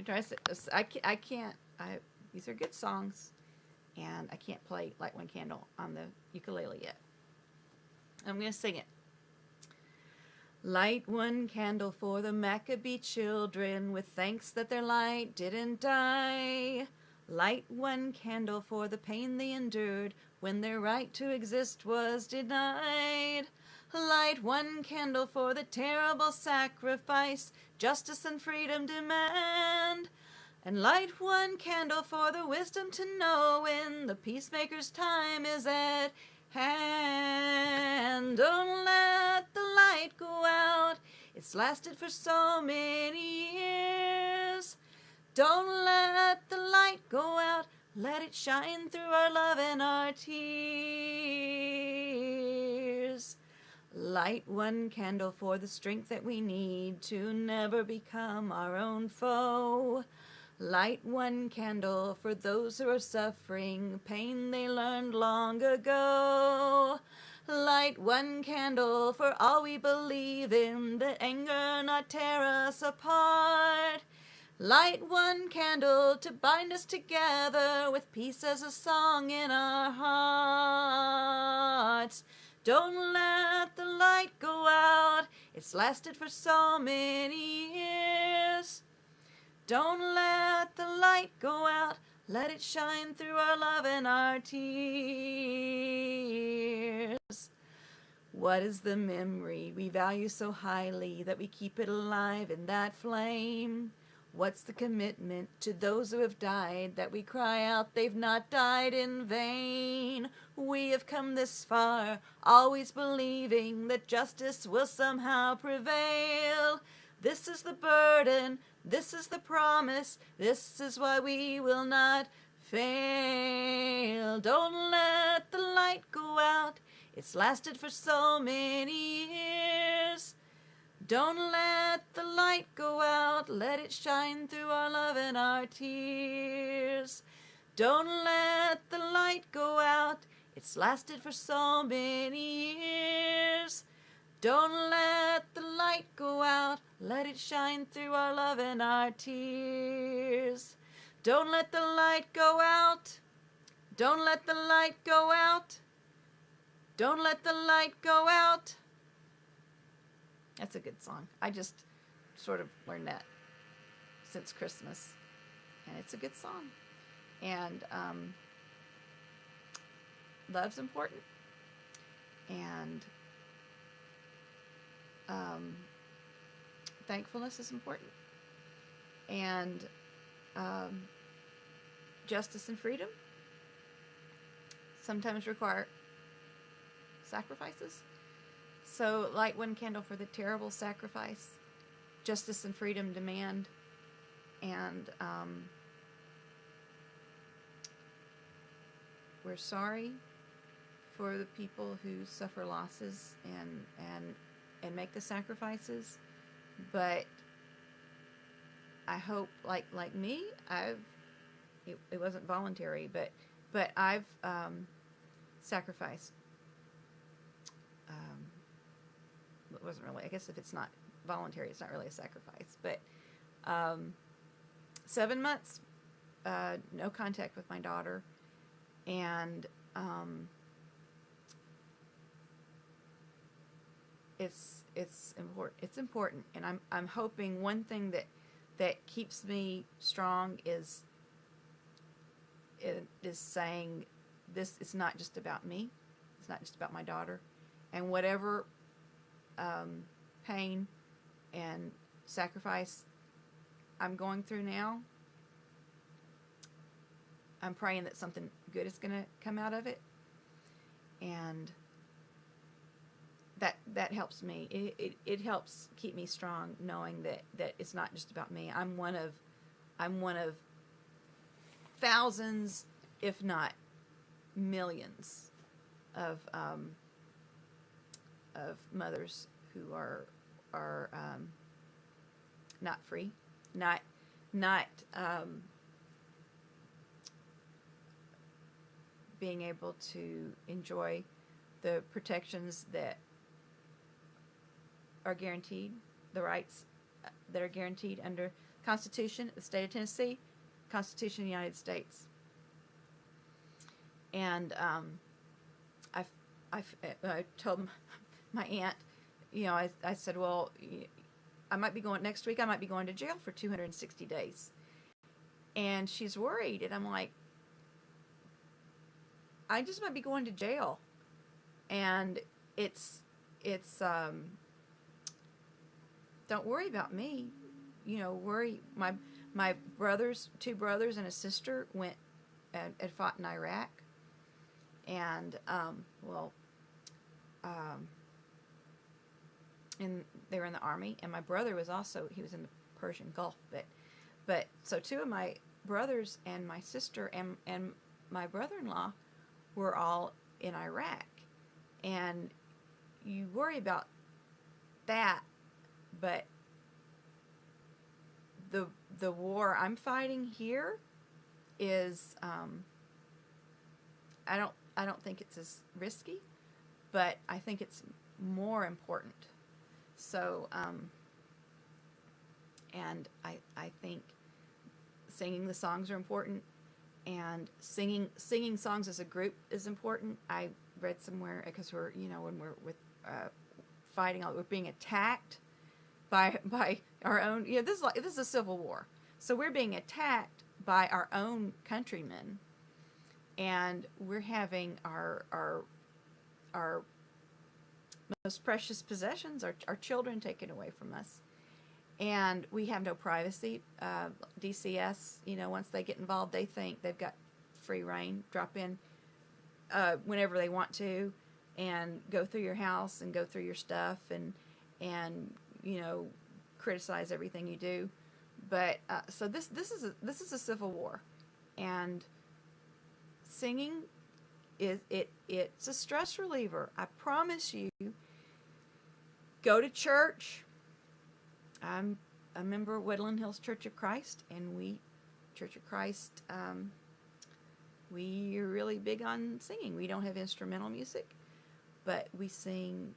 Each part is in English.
I can't. These are good songs, and I can't play Light One Candle on the ukulele yet. I'm going to sing it. Light one candle for the Maccabee children, with thanks that their light didn't die. Light one candle for the pain they endured when their right to exist was denied. Light one candle for the terrible sacrifice justice and freedom demand. And light one candle for the wisdom to know when the peacemaker's time is at hand. Don't let the light go out. It's lasted for so many years. Don't let the light go out. Let it shine through our love and our tears. Light one candle for the strength that we need to never become our own foe. Light one candle for those who are suffering pain they learned long ago. Light one candle for all we believe in, that anger not tear us apart. Light one candle to bind us together with peace as a song in our hearts. Don't let the light go out. It's lasted for so many years. Don't let the light go out. Let it shine through our love and our tears. What is the memory we value so highly that we keep it alive in that flame? What's the commitment to those who have died that we cry out they've not died in vain? We have come this far, always believing that justice will somehow prevail. This is the burden, this is the promise, this is why we will not fail. Don't let the light go out, it's lasted for so many years. Don't let the light go out, let it shine through our love and our tears. Don't let the light go out, it's lasted for so many years. Don't let the light go out, let it shine through our love and our tears. Don't let the light go out, don't let the light go out, don't let the light go out. That's a good song. I just sort of learned that since Christmas, and it's a good song. And love's important, and thankfulness is important, and justice and freedom sometimes require sacrifices. So light one candle for the terrible sacrifice justice and freedom demand, and we're sorry for the people who suffer losses and make the sacrifices, but I hope, like me, it wasn't voluntary, but I've sacrificed. It wasn't really, I guess if it's not voluntary, it's not really a sacrifice, but 7 months, no contact with my daughter, and it's important, and I'm hoping one thing that keeps me strong is saying this is not just about me, it's not just about my daughter, and whatever pain and sacrifice I'm going through now, I'm praying that something good is going to come out of it, and that helps me. It helps keep me strong, knowing that it's not just about me. I'm one of thousands, if not millions, of mothers who are not free, not being able to enjoy the protections that are guaranteed, the rights that are guaranteed under Constitution of the state of Tennessee, Constitution of the United States. And I told my aunt, I said, well, I might be going next week. I might be going to jail for 260 days. And she's worried. And I'm like, I just might be going to jail. And it's don't worry about me. Worry. My brothers, 2 brothers and a sister went and fought in Iraq. And, and they were in the army, and my brother was he was in the Persian Gulf, but so 2 of my brothers and my sister and my brother-in-law were all in Iraq, and you worry about that, but the war I'm fighting here is, I don't think it's as risky, but I think it's more important. So, and I think singing the songs are important, and singing songs as a group is important. I read somewhere, because we're, when we're fighting, we're being attacked by our own, this is a civil war. So we're being attacked by our own countrymen, and we're having our most precious possessions, our children, taken away from us, and we have no privacy. DCS, once they get involved, they think they've got free reign, drop in whenever they want to, and go through your house and go through your stuff and criticize everything you do. But so this is a civil war, and singing it's a stress reliever. I promise you. Go to church. I'm a member of Woodland Hills Church of Christ, and Church of Christ, we are really big on singing. We don't have instrumental music, but we sing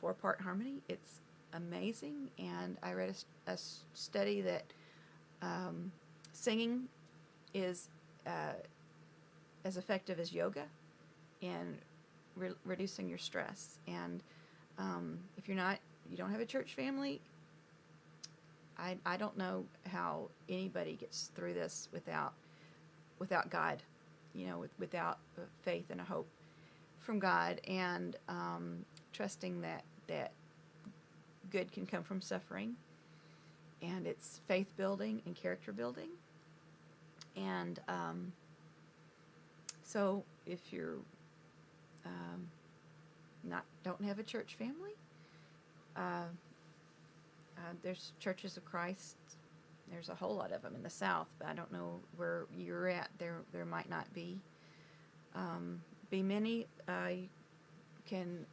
4-part harmony. It's amazing, and I read a study that singing is as effective as yoga in reducing your stress. And if you don't have a church family, I don't know how anybody gets through this without God, without faith and a hope from God, and trusting that good can come from suffering, and it's faith building and character building. And so if you're don't have a church family, there's Churches of Christ. There's a whole lot of them in the South, but I don't know where you're at. There might not be many. You can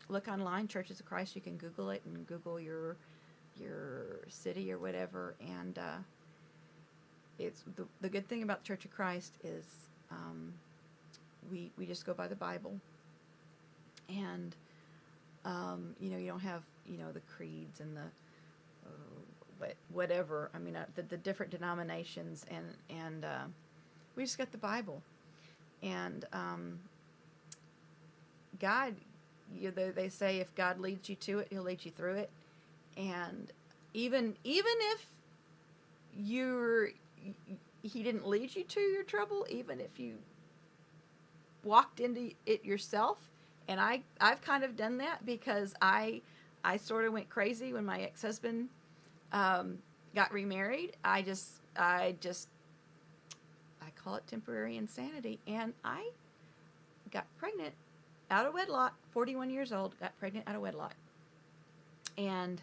look online, Churches of Christ. You can Google it and Google your city or whatever. And it's the good thing about Church of Christ is we just go by the Bible, and you don't have the creeds and the whatever. I mean, the different denominations, and we just got the Bible, and God. They say if God leads you to it, He'll lead you through it, and even if He didn't lead you to your trouble, even if you walked into it yourself. And I've kind of done that, because I sort of went crazy when my ex-husband got remarried. I call it temporary insanity, and I got pregnant out of wedlock. 41 years old, got pregnant out of wedlock, and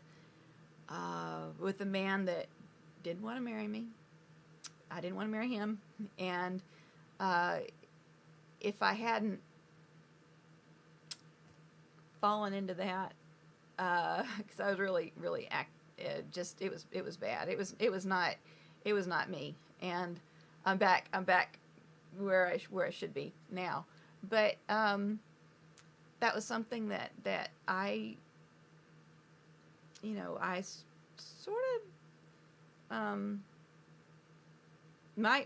with a man that didn't want to marry me. I didn't want to marry him, and if I hadn't fallen into that, because I was really it was bad. It was not me, and I'm back where I should be now. But that was something that I I sort of,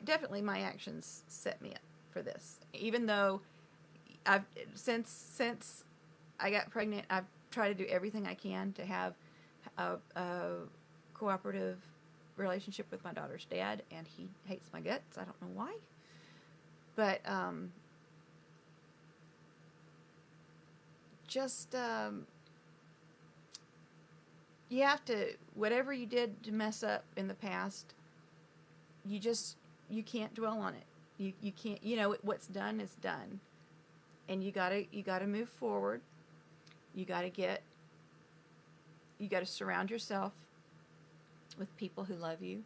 definitely my actions set me up for this. Even though since I got pregnant, I've tried to do everything I can to have a cooperative relationship with my daughter's dad, and he hates my guts. I don't know why. But, just, you have to, whatever you did to mess up in the past, you can't dwell on it. You can't, what's done is done. And you gotta move forward. You gotta surround yourself with people who love you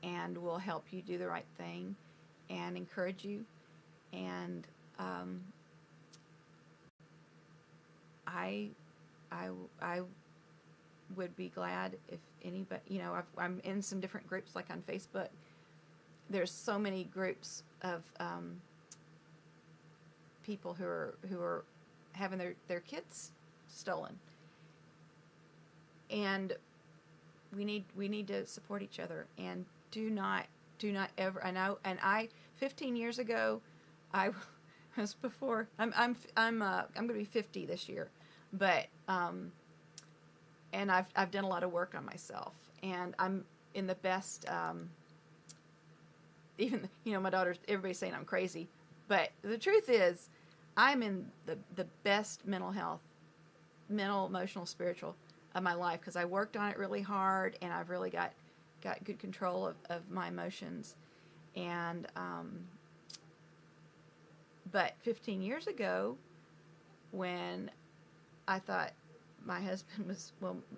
and will help you do the right thing and encourage you. And, I would be glad if anybody, I'm in some different groups, like on Facebook. There's so many groups of people who are having their kids stolen, and we need to support each other, and do not ever. I 15 years ago, I was before. I'm going to be 50 this year, but and I've done a lot of work on myself, and I'm in the best. Even my daughter's, everybody's saying I'm crazy, but the truth is, I'm in the best mental health, mental, emotional, spiritual of my life, because I worked on it really hard, and I've really got good control of my emotions, and but 15 years ago, when I thought my husband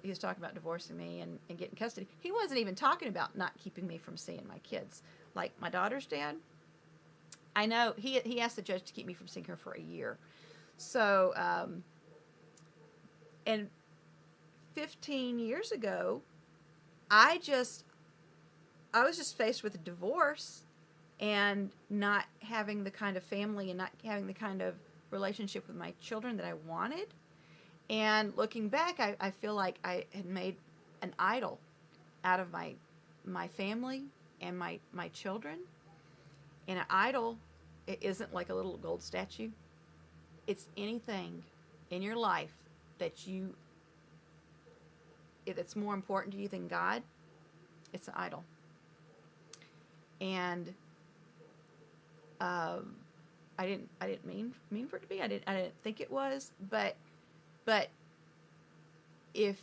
he was talking about divorcing me and getting custody. He wasn't even talking about not keeping me from seeing my kids. Like my daughter's dad, I know he asked the judge to keep me from seeing her for a year. So, and 15 years ago, I was just faced with a divorce and not having the kind of family and not having the kind of relationship with my children that I wanted. And looking back, I feel like I had made an idol out of my family and my children. And an idol, it isn't like a little gold statue. It's anything in your life that's more important to you than God. It's an idol. And I didn't mean for it to be. I didn't think it was, but if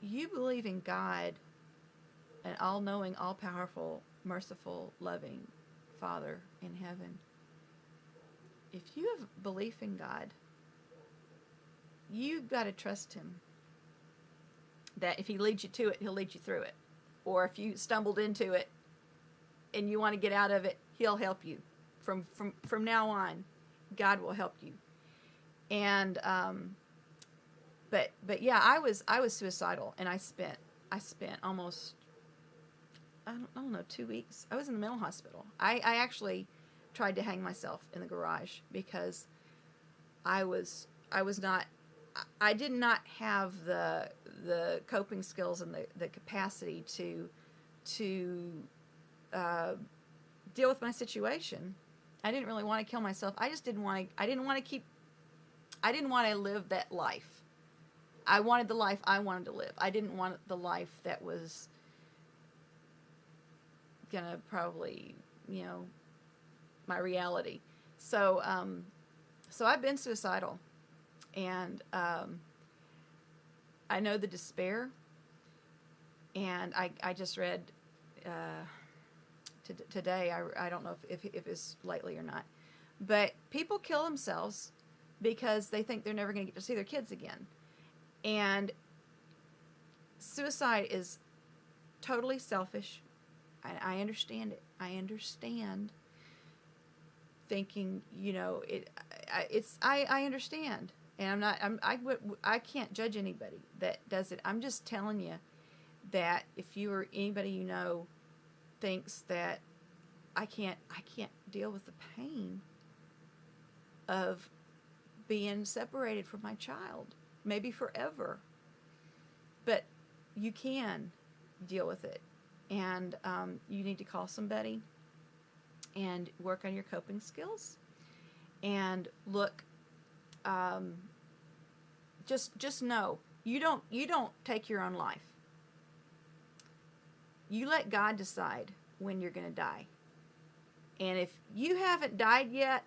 you believe in God, an all-knowing, all-powerful, merciful, loving Father in heaven, if you have belief in God, you've got to trust Him. That if He leads you to it, He'll lead you through it. Or if you stumbled into it and you want to get out of it, He'll help you. From now on, God will help you. And but yeah, I was suicidal, and I spent almost, I don't know, 2 weeks. I was in the mental hospital. I actually tried to hang myself in the garage because I did not have the coping skills and the capacity to deal with my situation. I didn't really want to kill myself. I didn't want to live that life. I wanted the life I wanted to live. I didn't want the life that was gonna probably, my reality. So I've been suicidal, and I know the despair. And I just read today. I don't know if it's lately or not, but people kill themselves because they think they're never going to get to see their kids again. And suicide is totally selfish. I understand it. I understand thinking, I understand. And I can't judge anybody that does it. I'm just telling you that if you or anybody thinks that I can't deal with the pain of being separated from my child, maybe forever. But you can deal with it. And you need to call somebody and work on your coping skills. And look, just know, you don't take your own life. You let God decide when you're going to die. And if you haven't died yet,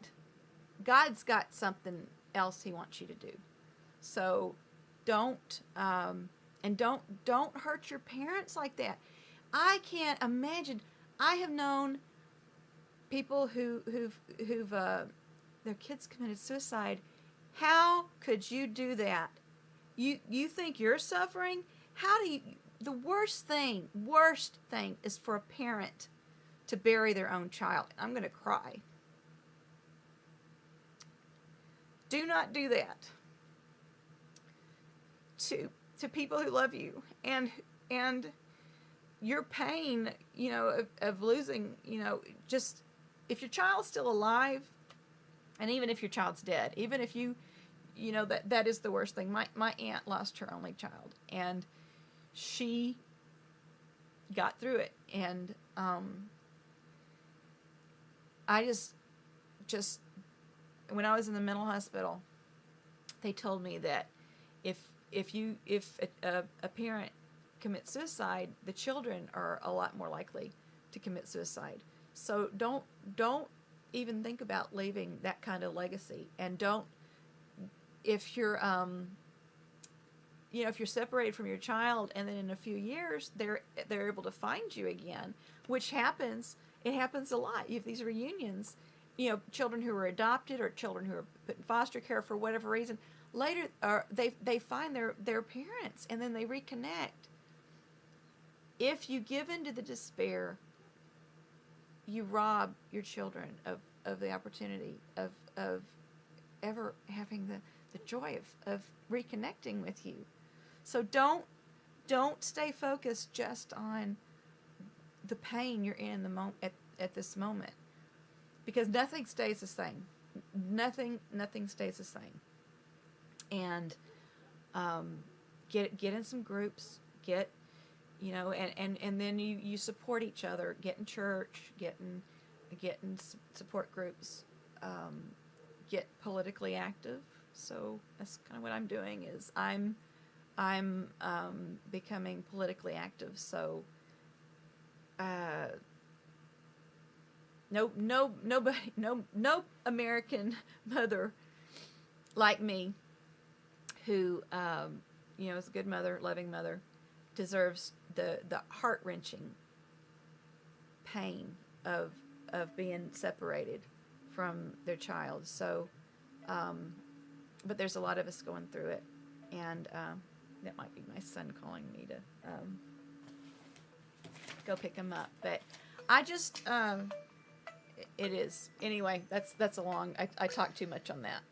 God's got something else he wants you to do. So don't hurt your parents like that. I can't imagine. I have known people who've their kids committed suicide. How could you do that? You think you're suffering? How do you? The worst thing is for a parent to bury their own child. I'm going to cry. Do not do that to people who love you, and your pain, of losing, just if your child's still alive, and even if your child's dead, even if that is the worst thing. My aunt lost her only child, and she got through it, and I just when I was in the mental hospital, they told me that if a parent commits suicide, the children are a lot more likely to commit suicide. So don't even think about leaving that kind of legacy. And don't, if you're if you're separated from your child and then in a few years they're able to find you again, which happens. It happens a lot. You have these reunions, children who are adopted or children who are put in foster care for whatever reason. Later, they find their parents, and then they reconnect. If you give in to the despair, you rob your children of the opportunity of ever having the joy of reconnecting with you. So don't stay focused just on the pain you're in at this moment, because nothing stays the same. Nothing stays the same. And get in some groups, and then you support each other. Get in church, get in support groups, get politically active. So that's kind of what I'm doing. Is I'm becoming politically active. So no American mother like me, who is a good mother, loving mother, deserves the heart-wrenching pain of being separated from their child. So, but there's a lot of us going through it, and that might be my son calling me to go pick him up. But I just, it is anyway. That's a long. I talked too much on that.